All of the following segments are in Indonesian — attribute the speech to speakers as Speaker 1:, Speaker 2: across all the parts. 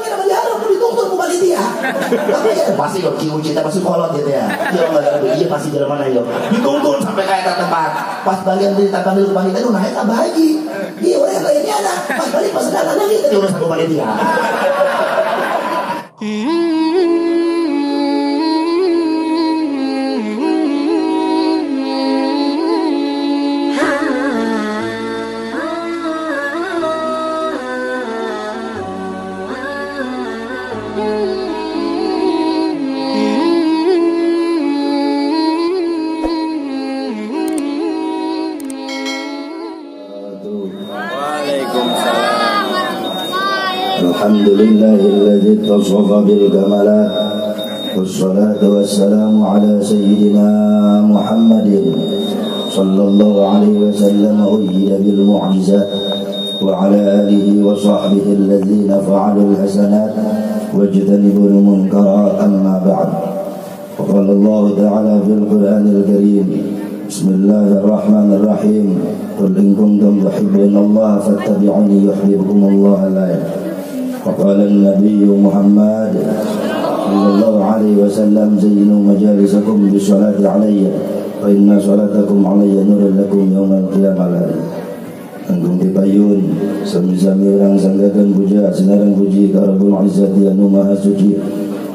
Speaker 1: kira diharap dituntut ku panitia. Tapi ya pasti kok kieu kita pasti kolot gitu ya. Iya pasti jalan mana yo. Dituntut sampai kayak tempat. Pas bagian berita kami ku panitia naik abah haji. Iya orang lainnya ada. Pas balik pas datang lagi itu urusan ku panitia.
Speaker 2: Alhamdulillahilladzi ittasafa bil kamalat wassalatu wassalamu ala sayyidina Muhammadin sallallahu alaihi wasallam uyyida bil mu'jizat wa ala alihi wa sahbihi alladhina fa'alul hasanat wajtanibul munkarat amma ba'd. Qala Allah ta'ala fil Qur'anil Karim Bismillahirrahmanirrahim Qul in kuntum tuhibbunallaha fattabi'uni yuhibbukumullahu وقال النبي محمد صلى الله عليه وسلم زينوا مجالسكم بالصلاة علي فإن صلاتكم علي نور لكم يوم القيامة. Tanggung dipayun sami-sami orang sanggakan puja sinaran puji ka Rabbul Izzati anu maha suci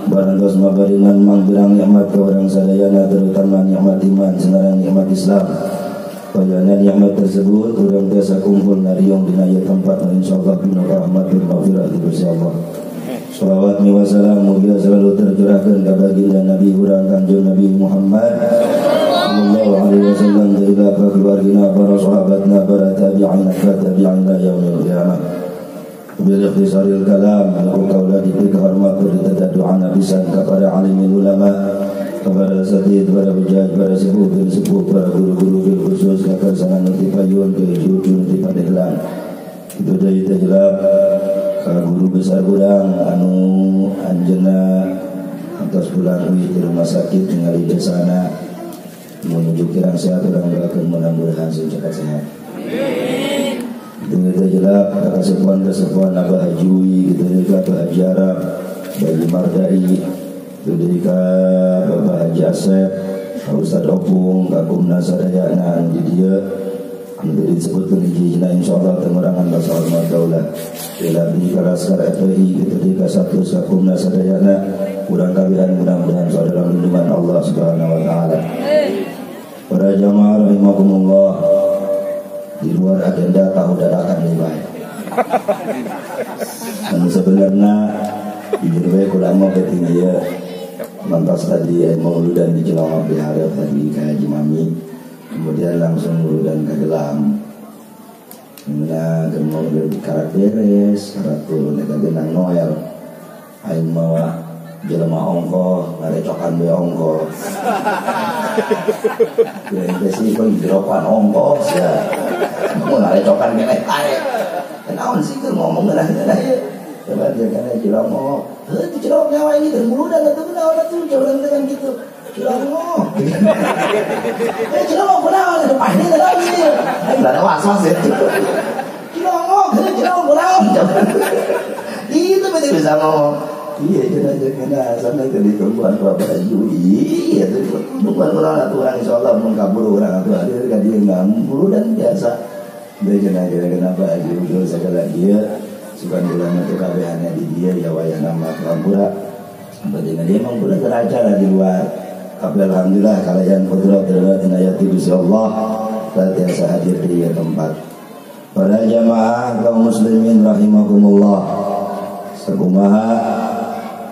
Speaker 2: barang tos mabaringan mangvirang nikmat ka orang sadayana terutama nikmat iman sinaran nikmat Islam. Payana nikmat tersebut orang biasa kumpul nariung di naya tempat insyaallah bina rahmatul maghfirah Gusti Allah. Shalawat wa salam mugia selalu tercurahkan kepada baginda Nabi urang Kanjeng Nabi Muhammad sallallahu alaihi wasallam ila keluarga para sahabatna para tabi'in tabi'in yaumil qiyamah. Bil ikhtisaril kalam aku kaula dikehormat berita doa Nabi kepada alimul ulama kepada asatidz, kepada bujaj, kepada sepuh dan sepuh, para guru-guru bil khusus kakak sangat nanti payun ke cucu nanti pandeglang itu dari terjelap ke guru besar kurang anu anjena atas pulang di rumah sakit tinggal di desana menuju kirang sehat orang doakan mudah-mudahan cepat sehat. Itu terjelap kakak sepuan Abah Hajui itu juga Abah Haji Arab bagi Mardai itu dari Bapak Haji Asep Ustaz Opung Kakumna Sadayana di dia untuk disebutkan hijina insyaAllah tengerangan bahasa hormat daulah bila di Kalaskar FPI itu dari K1 Kakumna Sadayana kurang kabihan mudah-mudahan saudara lindungan Allah subhanahu wa ta'ala. Para jamaah rahimakumullah, di luar agenda tahu dadakan nih baik dan sebenarnya dijurwai kurang mau ketinggi ya mantas tadi mauludan di Cilongok diharap tadi ke Haji Mami kemudian langsung mauludan ke Gelam kemudian mauludan di Karak Beres Karatul nega genang Noel aing mawa jelema ongko ngarecokan be ongko ya sih kok jerokan ongko ya mau ngarecokan be tarik kenaon sih keur ngomong geuna-geuna ya coba dia kana Cilongok itu Cilongok nyawa ini termuludan atau kenaon atuh jalan dengan gitu Cilongok Cilongok kenaon itu pasti lagi enggak ada was-was ya Cilongok kenaon itu betul bisa ngomong iya kena sampai ke ditumbuhan Bapak Yui iya itu tumbuhan orang aturan insyaallah mengkabur orang aturan dia kan dia ngamul dan biasa dia kena Pak Yui segala dia sukan bulan itu kabehannya di dia ya wayah nama Kampura dengan dia Kampura teracara di luar tapi alhamdulillah kalian qudrat dan inayati Gusti Allah biasa hadir di tempat. Para jamaah kaum muslimin rahimakumullah sakumaha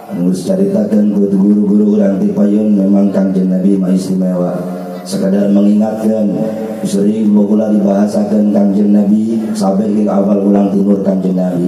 Speaker 2: anu caritakeun ku guru-guru urang ti payun memang Kanjeng Nabi mah istimewa. Sekadar mengingatkan sering baheula dibahasakeun Kanjeng Nabi sampai ke awal ulang timur Kanjeng Nabi.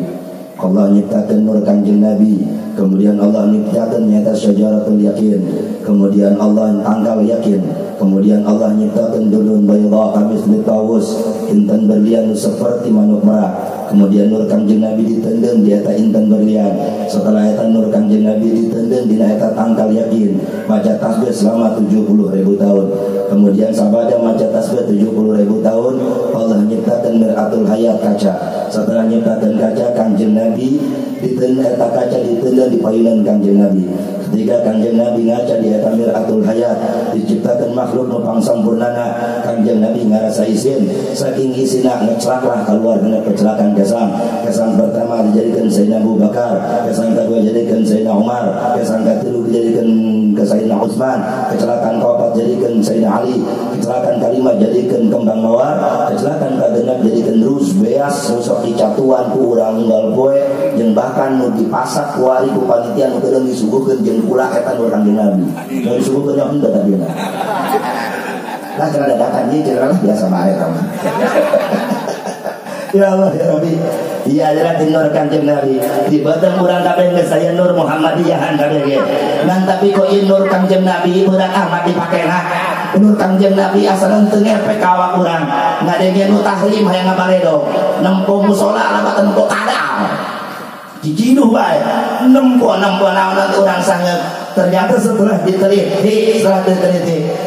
Speaker 2: Allah nyiptakeun nur Kanjeng Nabi, kemudian Allah nyiptakeun nyata syajaratul yakin, kemudian Allah tangkal yakin, kemudian Allah nyiptakeun dulun bayda kamis litawus intan berlian seperti manuk merah, Kemudian nur Kangjeng Nabi ditendeng di eta inten berlian. Setelah eta nur Kangjeng Nabi ditendeng dina eta tangkal yakin maca tasbih selama 70.000 tahun. Kemudian sabada maca tasbih 70.000 tahun, Allah nyiptakeun Mir'atul Hayat kaca. Setelah nyiptakeun kaca, Kangjeng Nabi ditendeng eta kaca ditendeng di payunan Kangjeng Nabi. Ketika Kangjeng Nabi ngaca di eta Mir'atul Hayat, diciptakan makhluk nupang sampurnana. Kangjeng Nabi ngarasa isin saking isina ngeclaklah keluar dengan kecelakaan kesan pertama dijadikan Sayyidina Abu Bakar, kesan kedua dijadikan Sayyidina Umar, kesan ketiga dijadikan Sayyidina Utsman, kecelakaan keempat jadikan Sayyidina Ali, kecelakaan kelima jadikan kembang mawar, kecelakaan keenam jadikan rus beas sosok dicatuan ku urang unggal poe jeung bahkan nu dipasak ku ari ku panitia nu teu disuguhkeun jeung ulah eta nu Kangjeng Nabi. Nu disuguhkeun nya henteu tadina. Lah cara dadakan ieu cara biasa bae kamu. Ya Allah ya Rabbi, iya adalah nur Kangjeng Nabi. Di badan urang kabeh geus aya nur Muhammadiyahan kabeh ge. Ngan tapi kok ieu nur Kangjeng Nabi berat amat dipakena. Nur Kangjeng Nabi asalna teu ngepek ka awak urang. Ngadenge nu tahlim hayang ngabaledo. Nempo musola labat nempo kadal. Dijinuh bae. Nempo naon urang sanget. Ternyata setelah diteliti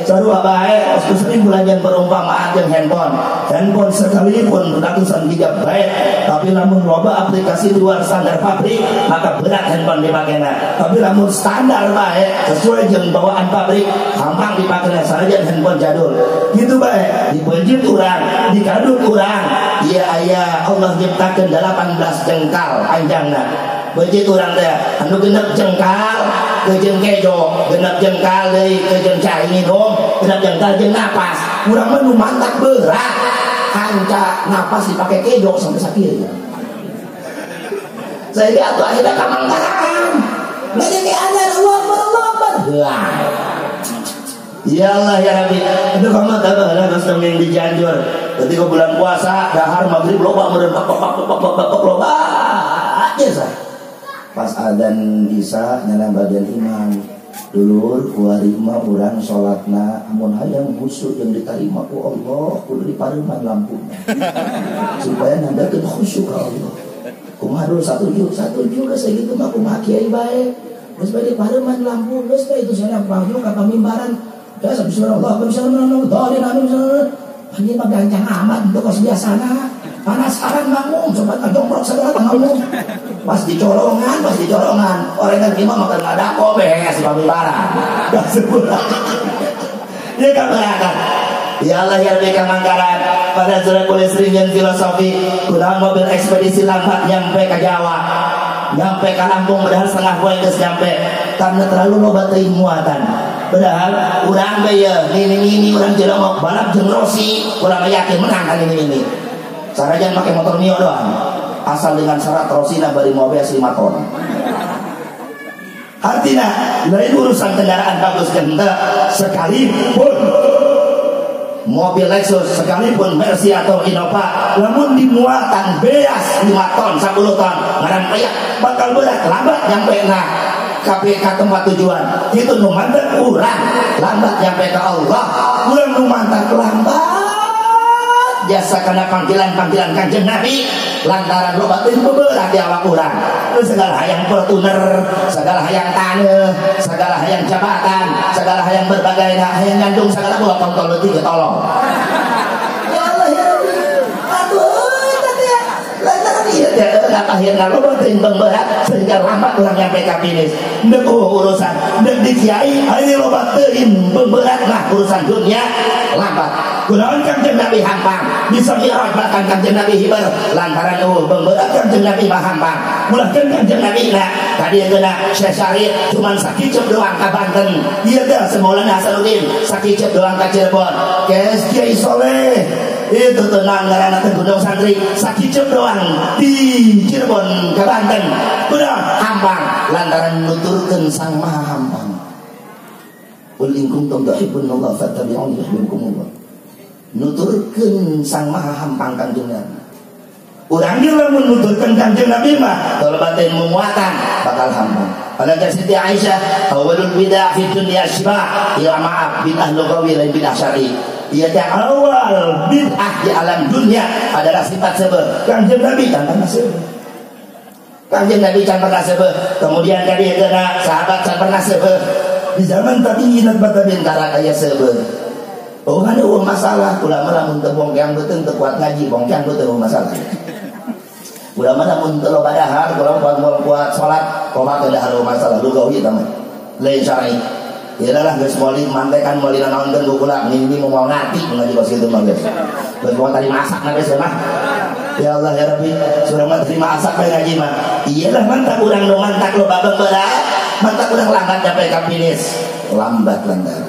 Speaker 2: sarua bae os sering belajar perumpamaan jeung handphone sekalipun ratusan gigabyte tapi lamun loba aplikasi luar standar pabrik maka berat handphone dipakena. Tapi lamun standar bae sesuai jeung bawaan pabrik gampang dipakena saja handphone jadul gitu bae. Dipeujeut urang dikadut urang ieu aya Allah nyiptakeun 18 jengkal panjangna. Beujit urang teh anu genep jengkal kejeung kejo, genep jengkal deui kejeung cai minum, genep jengkal jeung napas. Urang mah nu mantak berat. Kanca napas dipake kejo sampai sakieu. Saya atuh akhirnya ka Manggaran. Ngedenge azan Allahu Akbar. Ya Allah ya Rabbi. Itu kamu tahu ada custom yang dijanjur. Ketika bulan puasa, dahar maghrib loba meureun loba. Aja sah. Pas adzan isya nyanang bagian imam dulur kuarima urang sholatna amun hayang khusyuk yang diterima ku Allah kudu dipareman lampunya supaya nandakeun khusyuk ka Allah. Kumaha dulu satu juga segitu mah kumaha kiai bae geus bae dipareman lampu geus bae itu sana panggung ka pamimbaran geus bismillah bismillah panjang mah gancang amat itu kos biasana panasaran bangun sobat ngajongkrok segala ngomong pas dicorongan orang kan imam makan ngadako beres di pamimbaran dah sebulan ya kamerakan ya Allah ya Rabbi ka Manggaran pada surat kuliah seringan filosofi kurang mobil ekspedisi lambat nyampe ke Jawa nyampe ke Lampung padahal setengah poe geus nyampe karena terlalu loba teuing muatan. Padahal urang bae ini urang jelema balap jeung Rossi urang yakin menang kali ini. Sarajan pakai motor Mio doang. Asal dengan syarat Rossina bari mobil 5 ton. Artinya lain urusan kendaraan bagus jeung teu sekalipun mobil Lexus sekalipun Mercy atau Innova lamun dimuatan beas 5 ton 10 ton ngaran payah bakal berat lambat nyampe na KPK tempat tujuan itu nu mandat urang lambat nyampe ke Allah urang nu mandat lambat jasa kana panggilan Kangjeng Nabi lantaran loba teuing beberat di awak urang segala hayang Fortuner segala hayang taneuh segala hayang jabatan segala hayang berbagai hayang ngandung segala bola kontol leutik tolong ya Allah ya Rabbi aduh tadi lantaran ieu teh akhirna loba teuing beberat sehingga lambat urang nyampe ka finish deuk urusan deuk di kiai aya loba teuing beberat lah urusan dunia lambat. Kunaon Kangjeng Nabi hampang bisa mi'raj bahkan Kangjeng Nabi hibar lantaran beberat Kangjeng Nabi mah hampang mulahkeun Kangjeng Nabi na tadi geuna Syekh Syarif cuman sakicep doang ka Banten ieu teh Maulana Hasanuddin sakicep doang ka Cirebon geus Kiai Soleh itu tenang ngaranna teh Gunung Santri sakicep doang di Cirebon ka Banten kunaon hampang lantaran nuturkeun Sang Maha Hampang. Qul in kuntum tuhibbunallaha fattabi'uni yuhibbukumullah. Nuturkeun Sang Maha Hampang Kangjeng Nabi. Urang ge lamun nuturkeun Kangjeng Nabi mah tolbatin muatan bakal hampang. Pada Siti Aisyah awalul bidah fi dunya syibah ya maaf bidah lugawi lain bidah syar'i.
Speaker 1: Ia awal bid'ah di alam dunia adalah sifat sebel. Kanjeng Nabi kan pernah sebel. Kanjeng Nabi kan pernah sebel. Kemudian tadi kena sahabat kan pernah sebel. Di zaman tabi'in tabi'in kala kaya sebel. Oh ada masalah. Ulama lamun teu bongkang betul teu kuat ngaji, bongkang betul masalah. Ulama lamun teu loba dahar, kuat salat, koma teu dahar masalah. Lu gawi tah mah. Lain syar'i. Yalah geus moali mantekan moali nanaonkeun bukuna mimpi mau ngarti ngaji bos kitu mah geus. Geus mau tadi masak na geus mah. Ya Allah ya Rabbi, surang mah terima masak bae ngaji mah. Iyalah mantak urang nu mantak lo babeng berat, mantak urang lambat sampai ka finish. Lambat lantar.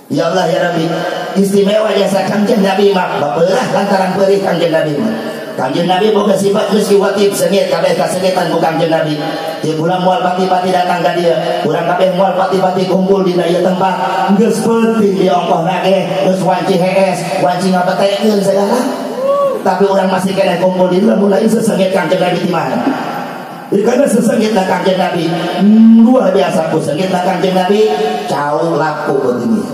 Speaker 1: Ya Allah ya Rabbi, istimewa jasa Kanjeng Nabi mah bapeurah lantaran peurih Kanjeng Nabi mah. Kanjeng Nabi boga sifat geus kiwatib sengit kabeh kasengitan ku Kanjeng Nabi. Di bulan moal pati-pati datang ka dieu, urang kabeh moal pati-pati kumpul di ieu tempat. Geus penting diongkohna ge, geus wanci hees, wanci ngabetekeun segala. Tapi orang masih kena kumpul di dalam mulai sesengit Kanjeng Nabi di mana? Karena sesengitlah Kanjeng Nabi luar biasa. Sesengitlah Kanjeng Nabi jauh laku begini.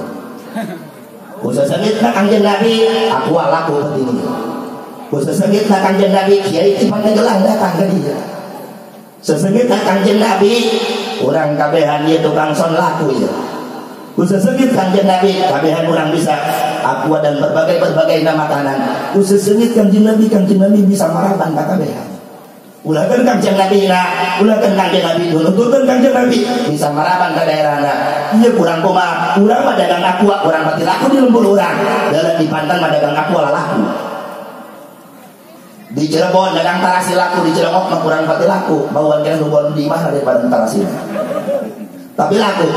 Speaker 1: Sesengitlah Kanjeng Nabi aku laku begini. Sesengitlah Kanjeng Nabi kiai tipe gelang datang ke dia. Sesengitlah Kanjeng Nabi orang kabehan dia tukang son laku ya. Sesengit Kanjeng Nabi kabehan orang bisa aqua dan berbagai nama makanan. Sesengit Kanjeng Nabi bisa maraban ka kabehan. Ulah kan Kanjeng Nabi ulah kan Kanjeng Nabi nuturkeun Kanjeng Nabi bisa maraban ka daerahna. Ieu kurang kumaha, urang mah dagang aqua, urang pati laku di lembur urang. Dalam di Pantan mah dagang aqua laku. Di Cirebon dagang tarasi laku, di Cirebon mah kurang pati laku. Bauan kena hubungan di mana daripada tarasi. Tapi laku.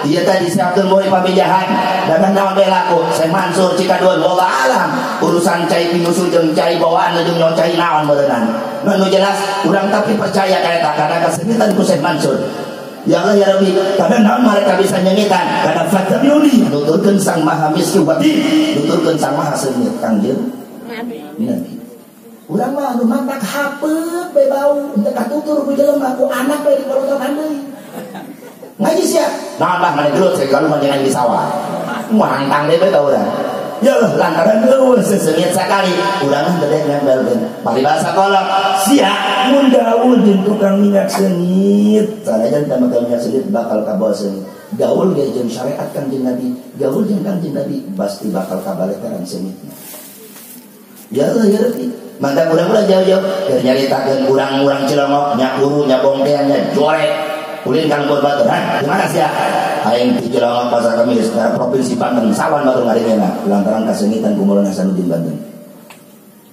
Speaker 1: Dia tadi si Abdul Muhyi pamijahan dagang naon bae laku. Saya Mansur Cikadun wallah alam urusan cai pinusul jeung cai bawaan jeung nyaon cai naon meureunnan. Nu jelas urang tapi percaya ka eta karena kasengitan ku Syekh Mansur. Ya Allah ya Rabbi, karena naon mereka bisa nyengitan karena fatabiuni nuturkeun Sang Maha Miskin wati nuturkeun Sang Maha Sengit Kanjeng Nabi. Urang mah nu mantak hapeut bae bau teu katutur ku jelema ku anak bae diporotokan deui. Ngaji sia nambah mana gelut saya kalau manjangan di sawah mantang deh betul orang ya Allah lantaran gelut sesengit sekali urang teu nempelkeun paribasa kolot sia mun gaul jeung tukang minyak sengit sanajan teh bakal minyak sengit bakal kabawa sengit gaul ge jeung syariat Kanjeng Nabi gaul jeung Kanjeng Nabi pasti bakal kabaleteran sengitna ya Allah ya Rabbi mantap urang-urang jauh-jauh keur nyaritakeun urang-urang Cilongok nya guru nya bongkean nya jorek ulin kang Batu, gimana sih ya? Aing di Cilongok Pasar Kemis, provinsi Banten, sawan baru ngaringena, lantaran kasengitan kumulon Hasanuddin Banten.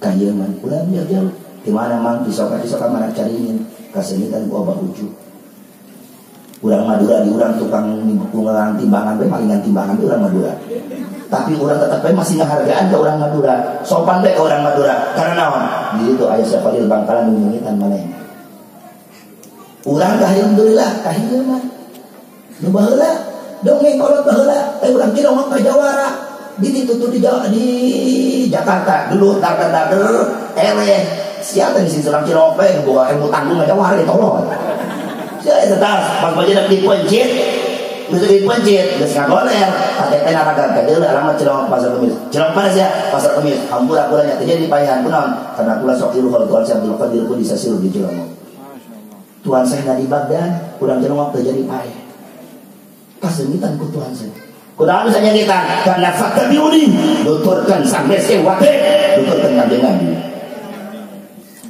Speaker 1: Kanjeng man, ulah jauh-jauh, gimana mang disoka mana cariin kasengitan ku Abah Ucu. Urang Madura di urang tukang ngelang timbangan, palingan timbangan di urang Madura. Tapi urang tetap masih ngehargaan ke urang Madura, sopan ke urang Madura, karena naon? Di itu ayah Syafadil Bangkalan mengingitan mana ini. Urang alhamdulillah kahieu mah nu baheula dongeng kolot baheula urang Cilongok ka Jawara ditutur di Jakarta dulu dager eleh sia teh sing urang Cilongok bae boga ilmu tanggung ka Jawara ditolong sia eta pas bajeuna dipencit geus dipencit geus ngagoler ate teh naraga kadeul alamat Cilongok Pasar Kemis Cilongok mana sia Pasar Kemis hampura-hampura nya teh jadi paehan kunaon karena kula sok ieu kalau tuan Abdul Qadir ku disasiru di Cilongok Tuan saya nggak di Baghdad, kurang Cilongok terjadi payah. Kasengitan ku Tuan saya. Kurang bisa nyengitan karena fakta biudi. Nuturkan sampai sewate, nuturkan Kanjeng Nabi.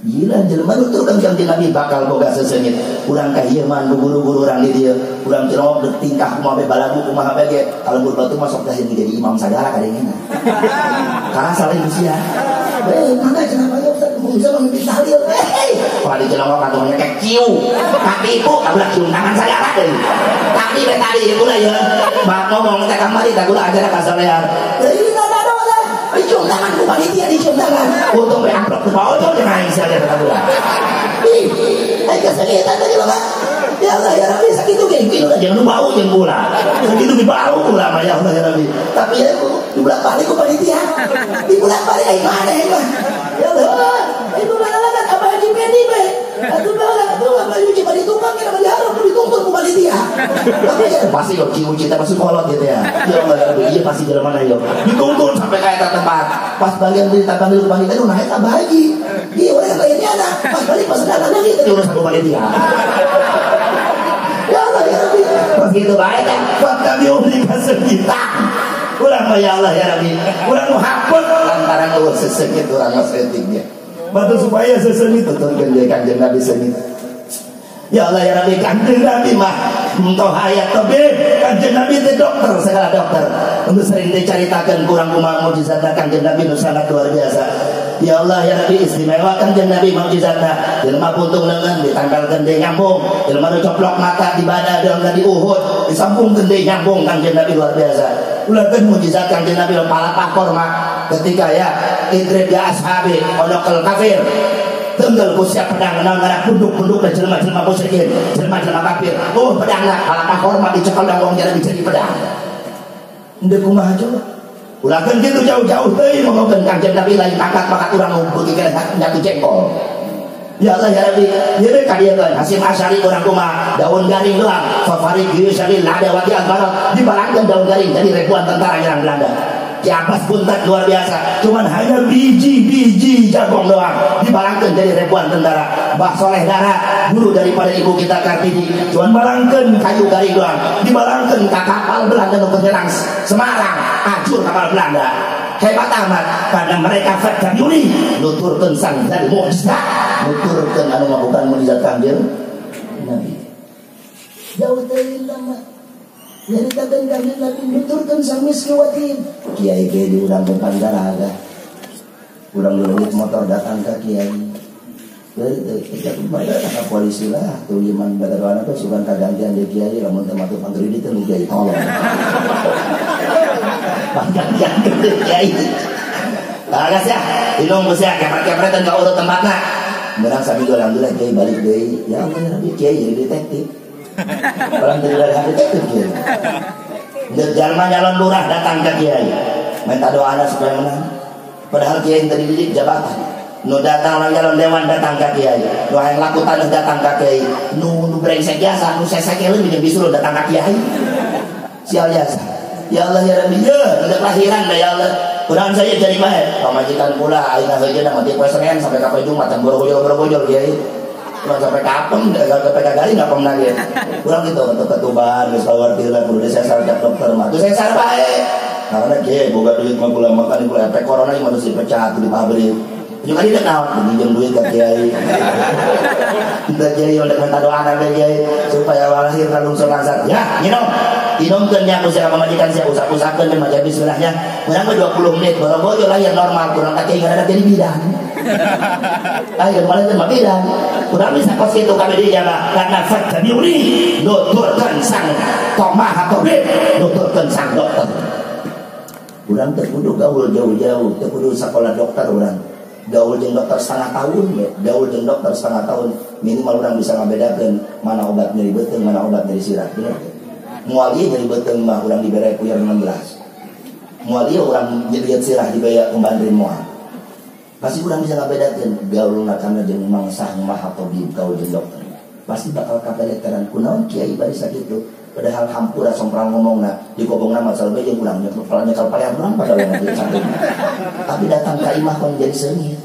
Speaker 1: Gila jelema nuturkan Kanjeng Nabi bakal boga sesengit. Kurang kahieu mah guru-guru urang di dieu. Kurang Cilongok deuk tingkah kumaha bae balagu kumaha bae ge. Kalau Batu masuk dah jadi imam sagala kadengena. Karena salah sia. Mana kenapa ya Ustaz bisa memimpin tahlil? Kalau di Cilongok katanya kayak kiu, kaki itu abrak cium tangan saya lagi. Tapi tadi itu lah ya, mak ngomong teh kamari tak gula ajaran kasolehan. Ini ada lah, dicium tangan ku panitia dicium tangan. Untung beamplop ke bawah tuh dengan saya kata gula. Ih, kesakitan tadi loh Pak. Ya Allah ya Rabbi sakit itu kayak gitu jangan lu bau jangan gula. Sakit itu bau gula mah ya Allah ya Rabbi. Tapi ya di bulan balik ku panitia. Di bulan balik ai mana ya Pak? Ya Allah, itu mana kan apa Haji Pendi be? Atuh bae, atuh apa Haji Pendi tukang kena diharap dituntut ku panitia. Tapi ya pasti kok kieu cinta masuk kolot gitu ya. Ya Allah, iya pasti jalan mana yo. Dituntun sampai kayak tempat. Pas bagian berita kami lubang itu naik tak bagi. Iya orang lainnya ada. Pas balik pas datang lagi itu urus satu balik dia. Ya Allah ya Rabbi. Pas gitu baik kan. Pas kami berikan sejuta. Kurang ya Allah ya Rabbi. Kurang hapus lantaran urus sesengit orang masretiknya. Batu supaya sesengit tuturkan dia kanjeng Nabi sengit. Ya Allah ya Rabbi, kanjeng Nabi mah entah hayat tebe, kanjeng Nabi itu dokter, segala dokter. Untuk sering diceritakan kurang kumang mujizatnya kanjeng Nabi itu sangat luar biasa. Ya Allah ya Rabbi, istimewa kanjeng Nabi mujizatnya. Ilmu puntung lengan ditanggal gede nyambung, ilmu coplok mata di badan dengan di Uhud, disambung gede nyambung kanjeng Nabi luar biasa. Ulakan mujizat kanjeng Nabi pala pakor mah ketika ya idrib ya ashabi onokal kafir. Tenggal ku siap pedang nangara punduk-punduk dan jelma-jelma musyrikin, jelma-jelma kafir. Oh, pedangna kalapah hormat dicekal dan wong jadi jadi pedang. Ndeu kumaha coba. Ulakeun kitu jauh-jauh teuing ngomongkeun kanjeng Nabi lain pangkat urang beuki kana nyatu jengkol. Ya Allah ya Rabbi, ieu ka dieu kan Hasyim Asy'ari urang kumaha daun garing doang. Fafari kieu syari ladawati al-barat dibalangkeun daun garing jadi ribuan tentara nyerang Belanda. Ki Abbas buntat luar biasa, cuman hanya biji-biji jagung doang dibalangkeun jadi ribuan tentara. Mbah Soleh Dara, guru daripada ibu kita Kartini, cuman balangkeun kayu garing doang dibalangkeun ka kapal Belanda nu nyerang Semarang, hancur kapal Belanda. Hebat amat karena mereka fatabuni nuturkeun sang dari mukjizat, nuturkeun anu bukan mukjizat kanjeng Nabi. Jauh teuing mah nyaritakeun kanjeng Nabi nuturkeun sang miskiwatin. Kiai-kiai diundang ke Pandaraga. Urang leungit motor datang ke kiai. Kita kemarin ke polisi lah. Tuh iman badaroana tuh sugan kagantian di kiai lamun teu matu pantri di teu kiai tolong. Panggantian di kiai. Bagas ya, inung geus ya kepret-kepretan ka urut tempatna. Menang sami alhamdulillah kiai balik deui. Ya Allah ya Rabbi kiai jadi detektif. Orang dari detektif kiai. Jalma nyalon lurah datang ke kiai minta doa anda supaya menang, padahal kiai tadi didik jabatan. Nu datang orang nyalon dewan datang ke kiai, nu yang laku tanah datang ke kiai, nu brengsek biasa, nu sesekele minjem bisuruh datang ke kiai. Sial biasa. Ya Allah ya Rabbi, ya udah kelahiran dah ya Allah. Kurang saya jadi baik, pamajikan pula aina heujeuna mati poe Senen sampai ka poe Jumat boro-boro kiai. Kurang sampai kapan, sampai kagari nggak pernah dia. Kurang gitu, ketuban, misalnya lah, perlu saya salah dokter mah. Itu saya salah baik. Karena dia boga duit mah pula makan pula efek corona ini manusia pecah di pabrik. Juga dia naon, pinjam duit ke kiai. Kita kiai udah minta doa anak kiai supaya lahir kalung selasar. Ya, Inongkeun nya usaha pamajikan sia usah-usahkeun dan maca bismillahnya. Kurang 20 menit boro-boro lahir normal, kurang kakek ngada jadi bidan. Ayo malah teh bidan. Kurang bisa kos kitu kami di jaga karena fatabuni nuturkeun sang tomah atau be nuturkeun sang dokter. Urang teh kudu gaul jauh-jauh, teh kudu sakola dokter urang. Gaul jeung dokter setengah tahun, gaul jeung dokter setengah tahun minimal urang bisa ngabedakeun mana obat nyeri beuteung, mana obat nyeri sirah. Bener. Moal ieu nyeri beuteung mah urang dibere ku 16. Moal ieu urang nyeri sirah dibaya ku bandrin moal. Pasti urang bisa ngabedakeun gaulna kana jeung mangsa maha tabib gaul jeung dokter. Pasti bakal kapeleteran kunaon kiai bari sakitu. Padahal hampura somprang ngomongna di kobongna masalah bae jeung urang kepalanya kalpayan urang pada lagi cantik. Tapi datang ka imah kon jadi sengit.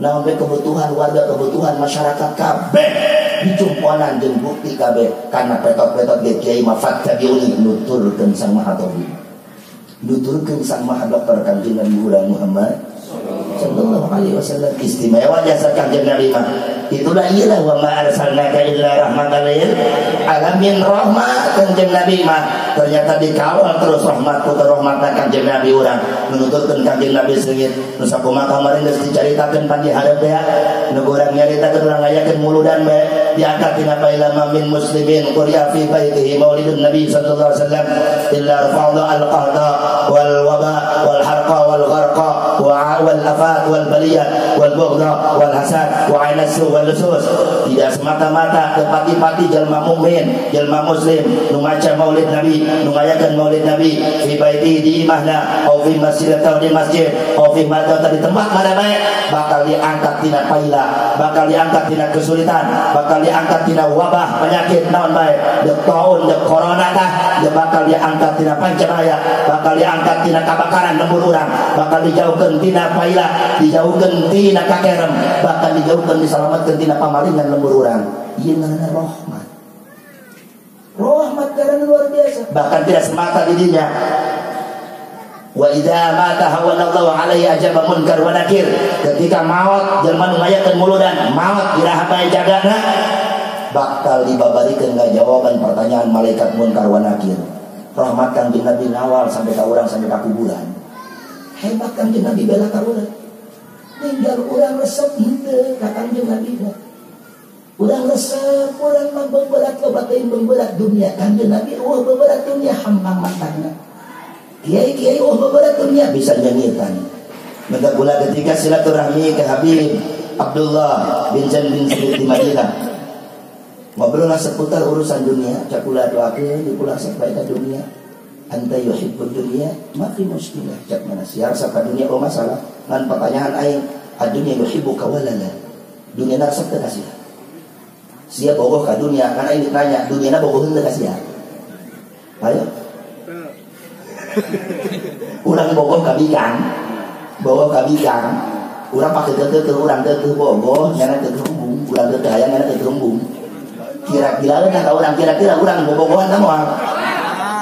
Speaker 1: Naon bae kebutuhan warga, kebutuhan masyarakat kabeh dicumponan jeung bukti kabeh karena petot-petot ge kiai mah fattabiuni nuturkeun sang maha tabib. Nuturkeun sang maha dokter kanjeng Nabi Muhammad sallallahu alaihi wasallam. Istimewa jasa kanjeng Nabi mah itulah ialah wa ma arsalnaka illa rahmatan lil alamin. Rahmat kanjeng Nabi mah ternyata dikawal terus rahmat ku rahmatna kanjeng Nabi urang menuturkeun kanjeng Nabi seungit nu sakumaha kamari geus dicaritakeun pan di hareup ya nu urang nyaritakeun urang ngayakeun muludan bae diangkat tina bailama min muslimin qurya fi baitihi maulidun nabi sallallahu alaihi wasallam illa rafa'u al-qahda wal waba wal harqa wal gharqa wa wal afat wal baliyat wal bughdha wal hasad wa ainasu wal lusus. Tidak semata-mata tepati-pati jalma mukmin, jalma muslim nu maca maulid Nabi, nu ngayakeun maulid Nabi fi baiti di imahna au fi masjid atau di masjid au fi madata di tempat mana bae bakal diangkat tina paila, bakal diangkat tina kesulitan, bakal diangkat tina wabah penyakit naon bae, dek taun dek corona tah, dia bakal diangkat tina pancaraya, bakal diangkat tina kabakaran lembur urang, bakal dijauhkeun tina paila, dijauhkeun tina kakerem, bakal dijauhkeun diselamatkeun tina pamalingan lembur urang. Ieu ngaranna rahmat. Rahmat karena luar biasa. Bahkan tidak semata di dinya. Wa idza mata hawanallahu alaihi ajaba munkar wa nakir. Ketika maut jelema nu ngayakeun muludan, maut iraha bae jagana bakal dibabarikeun jawaban pertanyaan malaikat munkar wa nakir. Rahmat Kanjeng Nabi ngawal sampai ka urang sampai ka kuburan. Hebat Kanjeng Nabi bela ka urang. Ninggal urang resep henteu ka Kanjeng Nabi. Urang resep, urang mah beberat lobateun beberat dunia. Kanjeng Nabi beberat dunia hampang matangna. Kiai-kiai beberat dunia bisa nyanyitan. Maka pula ketika silaturahmi ke Habib Abdullah bin Zain bin Sabit di Madinah, ngobrollah seputar urusan dunia. Cakula doakeun di pula sabae dunia. Anta yuhibbud dunya, ma fi muskilah. Cak mana siar sapa dunia oh masalah. Ngan pertanyaan aing, adunya yuhibbuka walala. Dunia narsak teu kasih. Sia bogoh ka dunia, karena ini nanya dunia na bogoh henteu kasih. Ayo. Urang bogoh ka bikang, bogoh ka bikang. Urang pake teu urang teu bogoh, nyana teu rumbung, urang teu hayang nyana teu rumbung. Kira-kira ka urang kira-kira urang bogohan moal.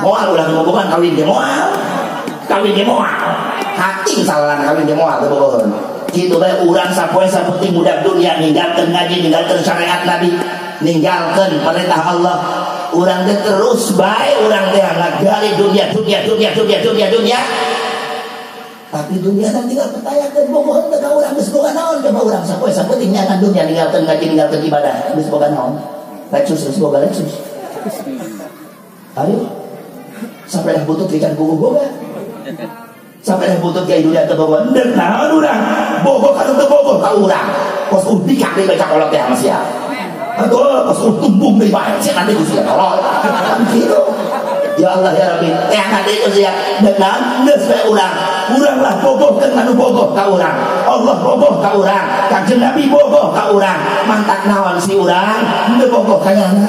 Speaker 1: Moal urang bogohan kawin ge moal. Kawin ge moal. Hating salaran kawin ge moal teu bogohan. Kitu bae urang sapoe saputing budak dunia ninggalkeun ngaji, ninggalkeun syariat Nabi, ninggalkeun perintah Allah. Urang teh terus bae urang teh ngagali dunia. Tapi dunia teh tinggal pertayakeun bogoh teh ka urang geus boga naon coba urang sapoe saputing nyangan dunia ninggalkeun ngaji, ninggalkeun ibadah geus boga naon? Lexus geus boga Lexus. Ayo. Sampai dah butut ikan gugu boga. Sampai dah butut gaya dunia teu boga. Deuk naon urang? Bogoh ka teu bogoh ka urang. Kos bikak deui baca kolot teh sama sia. Aduh, pas tumbung deui bae sia nanti geus kolot. Kitu. Ya Allah ya Rabbi, teh nanti geus sia deunang geus bae urang. Urang lah bogohkeun anu bogoh ka urang. Allah bogoh ka urang. Kanjeng Nabi bogoh ka urang. Mantak naon si urang? Teu bogoh ka nyana.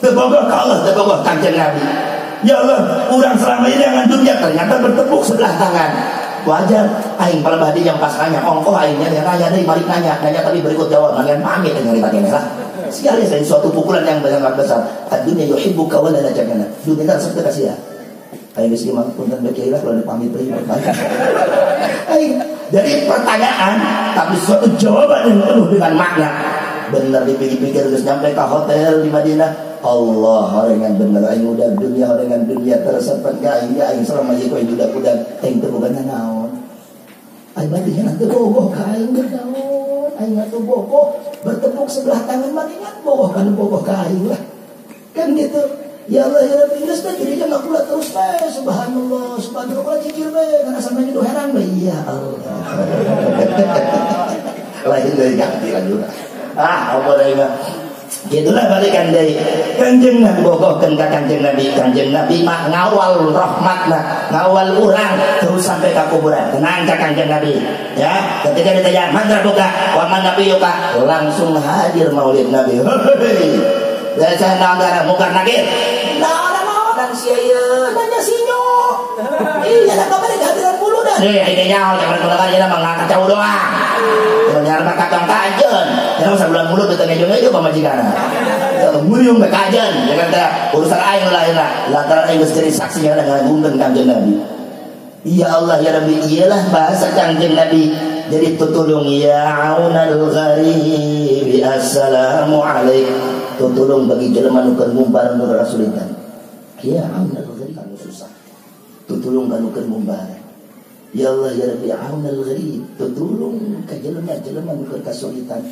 Speaker 1: Teu bogoh ka Allah, teu bogoh Kanjeng Nabi. Ya Allah, urang selama ini dengan dunia ternyata bertepuk sebelah tangan. Wajar, aing palebah di yang pas nanya, ongkoh aingnya dia nanya deui balik nanya tapi berikut jawab ngan pamit nyari tadi lah. Sekali saya suatu pukulan yang sangat besar. Ad-dunya yuhibbuka wa la najana. Dunia kan serta kasih ya. Aing geus imam punten beki lah kalau pamit deui. Aing dari pertanyaan tapi suatu jawaban yang penuh dengan makna. Benar dipikir-pikir geus nyampe ke hotel di Madinah. Allah orang yang benar aing udah dunia orang yang dunia tersepet ka aing selama ieu koe budak-budak aing teu boga naon. Aing badinya nanti bogoh ka aing naon. Aing atuh bogoh bertepuk sebelah tangan mah ingat bogoh kan bogoh ka aing lah. Kan gitu. Ya Allah ya Rabbi geus teh dirinya ngakula terus bae subhanallah subhanallah cicir bae karena sampai itu heran bae ya Allah. Lain dari ganti lagi. Apa deui mah. Gitulah balikan dari Kanjeng Nabi bogohkeun ka Kanjeng Nabi mah ngawal rahmatna, ngawal urang terus sampai ka kuburan. Tenang ka Kanjeng Nabi. Ya, ketika ditanya man rabbuka wa man nabiyuka, langsung hadir maulid Nabi. Dan saya nangara muka nakir. Naon sia ieu? Nanya sinyo. Iya, da kamari hadiran bulu dah. Ini nyaho jangan kudu mah ngakacau doang. Nyar mah kakang kajen. Jangan sabulan mulut teu ngejong ieu pamajikanna. Muyung be kajen, jangan teh urusan aing lainna. Lantaran aing geus jadi saksi nya ngagungkeun Kanjeng Nabi. Ya Allah ya Rabbi, iyalah bahasa Kanjeng Nabi. Jadi tutulung ya aunal gharib. Assalamu alaikum. Tutulung bagi jelema nu keur ngumbar nu rasulitan. Ya aunal gharib anu susah. Tutulung anu keur ngumbar. Ya Allah ya Rabbi aunal gharib. Tutulung ka jelema nu keur kasulitan.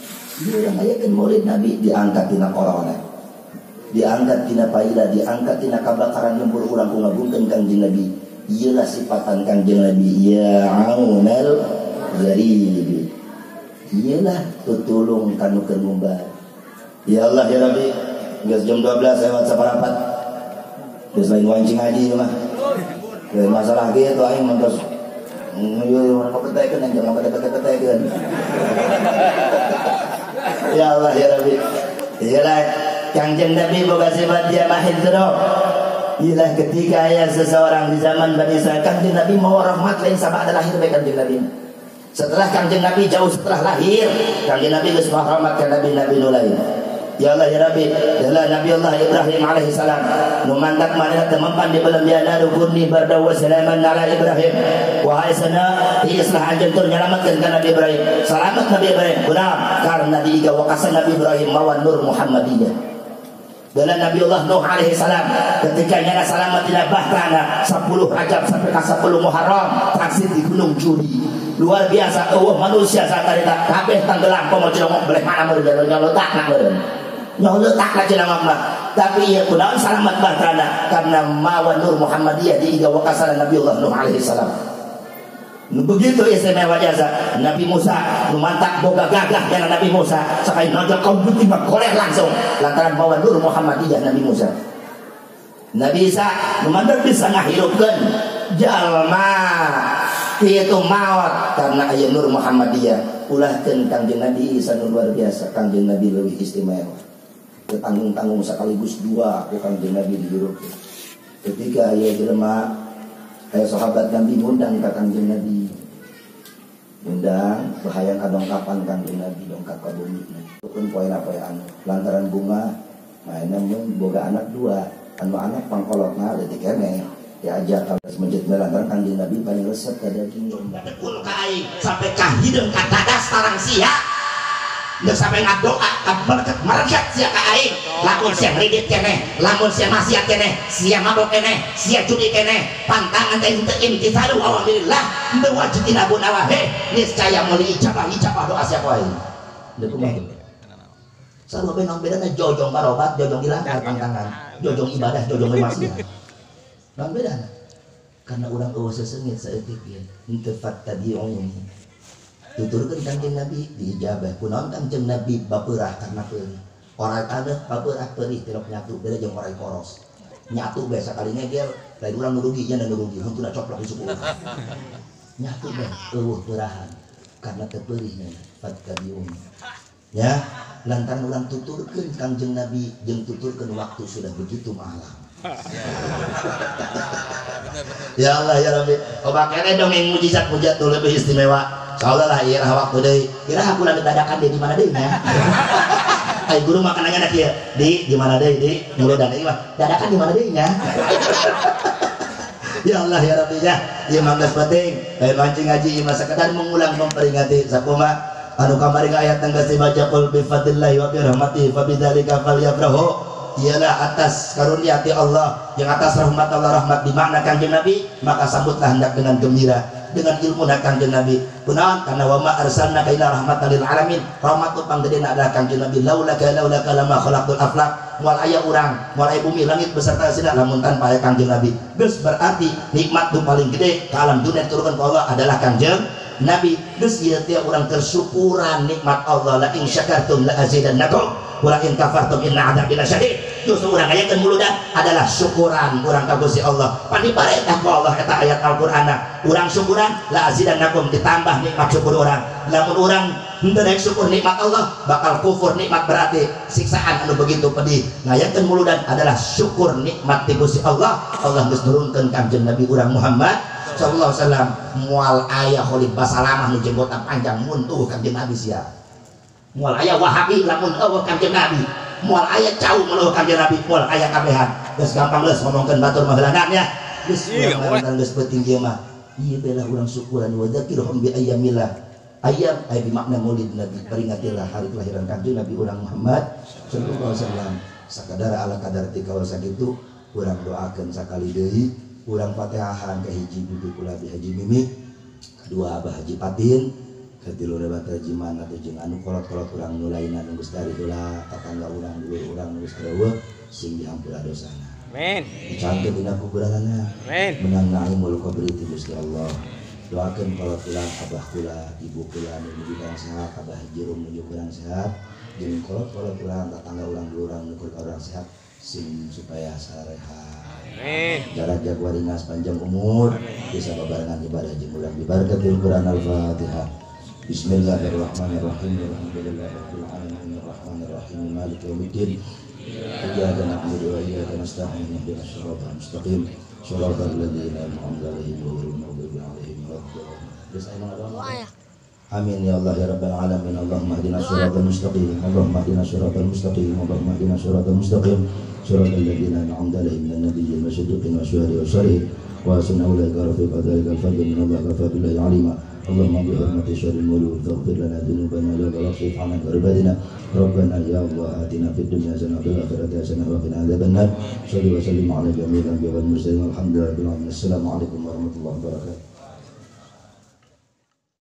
Speaker 1: Ieu urang ayakeun maulid Nabi diangkat tina corona. Diangkat tina paila, diangkat tina kabakaran lembur urang ku ngagungkeun Kanjeng Nabi.
Speaker 2: Iyalah sifatan Kangjeng Nabi, ya aunal gharib. Iyalah tutulung kanu keur ngumbar. Ya Allah ya Rabbi, geus jam 12 lewat saparapat. Geus lain wancing haji mah. Lain masalah ge atuh aing mah terus mana ketekeun anjing mah ketekeun. Ya Allah ya Rabbi. Iyalah Kangjeng Nabi boga sifat dia mahidro. Iyalah ketika ya seseorang di zaman Bani Israil, Kangjeng Nabi mau rahmat lain sama ada lahir baik Kangjeng Nabi. Setelah Kangjeng Nabi jauh setelah lahir, Kangjeng Nabi geus rahmatkan Nabi lain. Ya Allah ya Rabbi, adalah Nabi Allah Ibrahim alaihi salam nu mantak manehna teu mempan di belum ya narubuni barda wa salaman ala Ibrahim. Wahai sana di islah anjeun tur nyalametkeun ka Nabi Ibrahim. Selamat Nabi Ibrahim. Kunaon? Karena di iga wakasan Nabi Ibrahim mawan nur Muhammadiyah. Dalam Nabi Allah Nuh alaihi salam ketika nyana salamatina bahtana 10 Rajab sampai ke 10 Muharram transit di Gunung Juri. Luar biasa manusia saat eta kabeh tenggelam komo cilongok boleh mana meureun nyolotakna meureun. Nyolotakna cilongok mah. Tapi ieu kunaon salamat bahtana karena mawa nur Muhammadiyah di iga wakasan Nabi Allah Nuh alaihi salam. Begitu istimewa jasa Nabi Musa memantak boga gagah yang Nabi Musa sekali nojok kaum putih berkoler langsung lantaran bawa nur Muhammadiyah Nabi Musa. Nabi Isa memantak bisa ngahirupkan jalma itu maut karena aya nur Muhammadiyah. Ulahkeun Kangjeng Nabi Isa luar biasa. Kangjeng Nabi lebih istimewa. Tanggung-tanggung sekaligus dua ku Kangjeng Nabi dihirup. Ketika aya jelema sahabat Nabi ngundang ka Kangjeng Nabi, ngundang bahayang kadongkapan Kangjeng Nabi dongkap ka bumi. Pun poe-poean lantaran bunga mainna mun boga anak dua, anu anak pangkolotna leutik keneh diajak ka masjid lantaran Kangjeng Nabi paling resep ka daging domba. Dekul ka aing sampai ka hideung ka dadas tarang sia. Nggak sampai ngadoa mereket sia ka aing lamun sia ridit keneh lamun sia maksiat keneh sia mabok keneh sia judi keneh pantangan teh henteu imtithalu awamirillah henteu wajibina bunawa niscaya meuli ijabah doa sia ku aing deuk kumaha sarua benong bedana jojong barobat jojong ilangkar pantangan jojong ibadah jojong maksiat naon bedana karena urang eueuh seseungit saeutik ieu henteu fattabi'un tuturkeun Kangjeng Nabi diijabah kunaon Kangjeng Nabi bapeurah karena peurih orang ada bapeurah peurih tilok nyatu beda jeung orang koros nyatu bae sakali ngegel lain urang nu rugi nya nu rugi huntuna coplok di suku nyatu bae eueuh peurahan karena teu peurihna fattabi'un ya lantaran urang tuturkeun Kangjeng Nabi jeung tuturkeun waktu sudah begitu malam. Ya Allah ya Rabbi obakene dongeng mujizat tuh lebih istimewa. Soalnya lah iya waktu deh kira aku lagi dadakan di mana deh ya. Ay guru makan nanya nak ya di mana deh di mulut dan ini mah dadakan di mana deh ya. Ya Allah ya Rabbi ya ieu mangga penting mancing ngaji ieu sekedar mengulang memperingati sakumaha anu kamari ayat tangga sibaca qul bi fadlillahi wa bi rahmatihi fa bidzalika falyafrahu. Ialah atas karunia Allah yang atas rahmat Allah rahmat di mana Kangjeng Nabi maka sambutlah hendak dengan gembira dengan ilmu Kangjeng Nabi kunaon karena wa ma arsalnaka illa rahmatan lil alamin rahmat tu panggedena adalah Kangjeng Nabi laulaka lama khalaqtul aflaq moal aya urang moal aya bumi langit beserta sina lamun tanpa aya Kangjeng Nabi geus berarti nikmat tu paling gede ka alam dunia turunkan ku Allah adalah Kangjeng Nabi geus ieu teh urang tersyukuran nikmat Allah la in syakartum la azidannakum walakin kafartum inna adzabi lasyadid. Justru urang ayakeun muludan adalah syukuran urang ka Gusti Allah. Pandi paretah ku Allah eta ayat Al-Qur'anna. Urang syukuran la azidannakum ditambah nikmat syukur urang. Lamun urang henteu daek syukur nikmat Allah bakal kufur nikmat berarti siksaan anu begitu pedih. Ngayakeun muludan adalah syukur nikmat ti Gusti Allah. Allah geus nurunkeun Kangjeng Nabi urang Muhammad sallallahu alaihi wasallam moal aya kholib basalamah nu jenggotan panjang mun Kangjeng Nabi sia. Moal aya Wahabi lamun eueuh Kangjeng Nabi, moal aya cau meueuh Kangjeng Nabi, moal aya kabehan. Geus gampang leus ngomongkeun batur mah heulanan nya. Geus urang geus penting ieu mah. Ieu teh urang syukuran wa dzakirhum bi ayyamillah. Ayam aya di makna Maulid Nabi, peringatilah hari kelahiran Kangjeng Nabi urang Muhammad sallallahu alaihi wasallam. Sakadar ala kadar ti kaul sakitu urang doakeun sakali deui, urang Fatihahan ka hiji bibi kula bi Haji Mimi, kedua Abah Haji Patin, ketilu rebat Haji Mana teh jeung anu kolot-kolot urang nu lainna nu geus dari heula tetangga urang dulur urang nu geus deueuh sing dihampura dosana.
Speaker 3: Amin.
Speaker 2: Dicantik dina kuburanana.
Speaker 3: Amin.
Speaker 2: Menang naimul qabri ti Gusti Allah. Doakeun kalau kula abah kula, ibu kula nuju kurang sehat, abah Jirum nuju kurang sehat. Jeung kalau kula tetangga urang urang nuju kurang sehat sing supaya sarehat.
Speaker 3: Amin.
Speaker 2: Jarak jago ringas panjang umur bisa babarengan ibadah jeung urang dibarakatil Quran Al-Fatihah. Bismillahirrahmanirrahim. Alhamdulillahirabbil alamin arrahmanir rahim maliki yaumiddin. Iyyaka na'budu wa iyyaka nasta'in ihdinas siratal mustaqim siratal ladzina an'amta 'alaihim ghairil maghdubi 'alaihim waladdallin. Amin ya Allah ya rabbal alamin. Allahumma ihdinas siratal mustaqim. Allahumma ihdinas siratal mustaqim. Allahumma ihdinas siratal mustaqim. Siratal ladzina an'amta 'alaihim minan nabiyyin wasyiddiqin wasyuhada'i wassalihin wa hasuna ulaika rafiqa dzalikal fadlu min Allah kafa billahi 'alima. Allahumma bi hurmati syarril muluk faghfir lana dzunubana wa ghfir 'anna gharibatina. Rabbana ya Allah atina fid dunya hasanah wa fil akhirati hasanah wa qina adzabannar. Shalli wa sallim 'ala jami'il anbiya'i wal mursalin walhamdulillahi rabbil alamin. Assalamu alaikum warahmatullahi wabarakatuh.